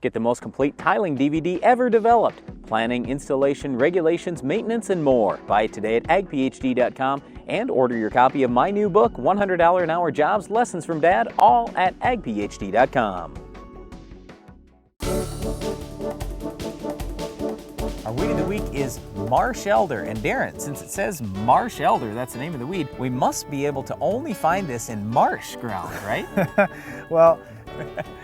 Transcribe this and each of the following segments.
Get the most complete tiling DVD ever developed. Planning, installation, regulations, maintenance, and more. Buy it today at agphd.com and order your copy of my new book, $100 an Hour Jobs, Lessons from Dad, all at agphd.com. Our weed of the week is Marshelder. And Darren, since it says Marshelder, that's the name of the weed, we must be able to only find this in marsh ground, right? Well,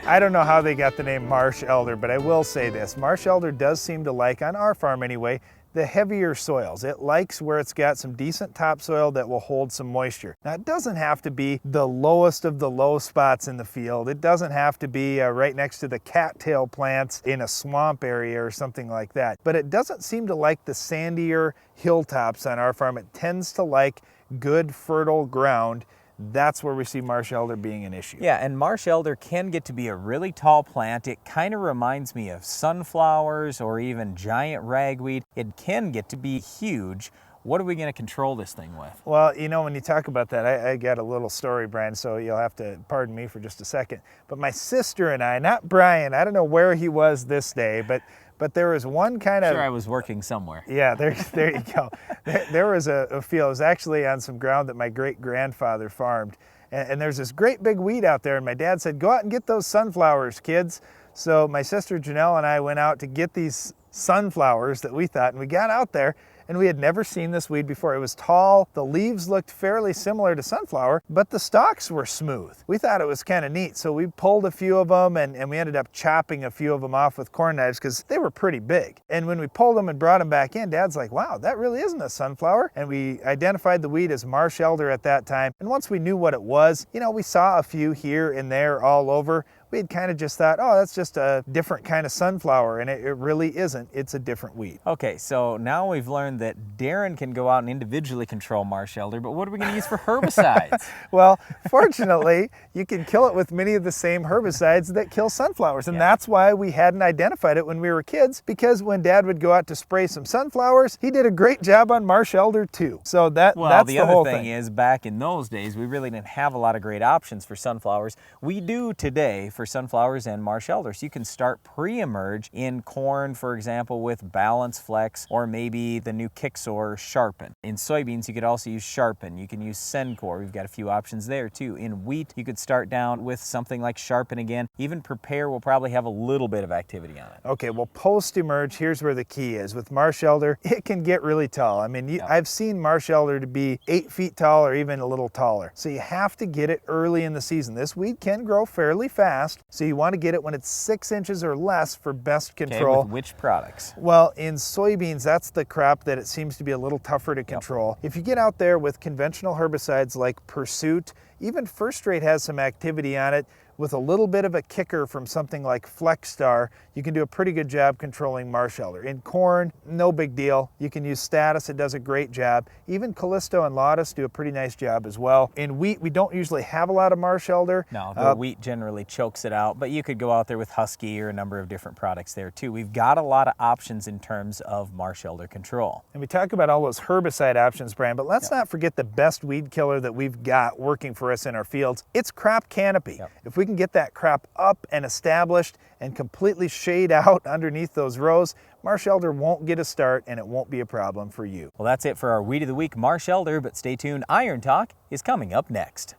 I don't know how they got the name marsh elder, but I will say this. Marsh elder does seem to like, on our farm anyway, the heavier soils. It likes where it's got some decent topsoil that will hold some moisture. Now, it doesn't have to be the lowest of the low spots in the field. It doesn't have to be right next to the cattail plants in a swamp area or something like that. But it doesn't seem to like the sandier hilltops on our farm. It tends to like good, fertile ground. That's where we see marsh elder being an issue. Yeah, and marsh elder can get to be a really tall plant. It kind of reminds me of sunflowers or even giant ragweed. It can get to be huge. What are we going to control this thing with? Well, you know, when you talk about that, I got a little story, Brian, so you'll have to pardon me for just a second. But my sister and I, not Brian, I don't know where he was this day, but there was one kind of... Sure, I was working somewhere. Yeah, there you go. There was a field. It was actually on some ground that my great-grandfather farmed. And there's this great big weed out there, and my dad said, go out and get those sunflowers, kids. So my sister Janelle and I went out to get these sunflowers that we thought, and we got out there, and we had never seen this weed before. It was tall, the leaves looked fairly similar to sunflower, but the stalks were smooth. We thought it was kind of neat, so we pulled a few of them, and we ended up chopping a few of them off with corn knives because they were pretty big. And when we pulled them and brought them back in, Dad's like, wow, that really isn't a sunflower. And we identified the weed as marsh elder at that time. And once we knew what it was, you know, we saw a few here and there all over. We had kind of just thought, oh, that's just a different kind of sunflower, and it really isn't. It's a different weed. Okay, so now we've learned that Darren can go out and individually control marsh elder, but what are we going to use for herbicides? Well, fortunately, you can kill it with many of the same herbicides that kill sunflowers, and that's why we hadn't identified it when we were kids, because when Dad would go out to spray some sunflowers, he did a great job on marsh elder too. So that's the whole thing. The other thing is, back in those days, we really didn't have a lot of great options for sunflowers. We do today for sunflowers and marsh elder. So you can start pre-emerge in corn, for example, with Balance Flex, or maybe the new Kixor Sharpen. In soybeans, you could also use Sharpen. You can use Sencor. We've got a few options there too. In wheat, you could start down with something like Sharpen again. Even Prepare will probably have a little bit of activity on it. Okay, well, post-emerge, here's where the key is. With marsh elder, it can get really tall. I mean, I've seen marsh elder to be 8 feet tall or even a little taller. So you have to get it early in the season. This weed can grow fairly fast, so you want to get it when it's 6 inches or less for best control. Okay, with which products? Well, in soybeans, that's the crop that it seems to be a little tougher to control. If you get out there with conventional herbicides like Pursuit, even First Rate has some activity on it. With a little bit of a kicker from something like Flex Star, you can do a pretty good job controlling marsh elder. In corn, no big deal. You can use Status, it does a great job. Even Callisto and Lotus do a pretty nice job as well. In wheat, we don't usually have a lot of marsh elder. No, the wheat generally chokes it out, but you could go out there with Husky or a number of different products there too. We've got a lot of options in terms of marsh elder control. And we talk about all those herbicide options, Brian, but let's not forget the best weed killer that we've got working for us in our fields. It's crop canopy. If we can get that crop up and established and completely shade out underneath those rows, marsh elder won't get a start and it won't be a problem for you. Well, that's it for our Weed of the Week, marsh elder, but stay tuned. Iron Talk is coming up next.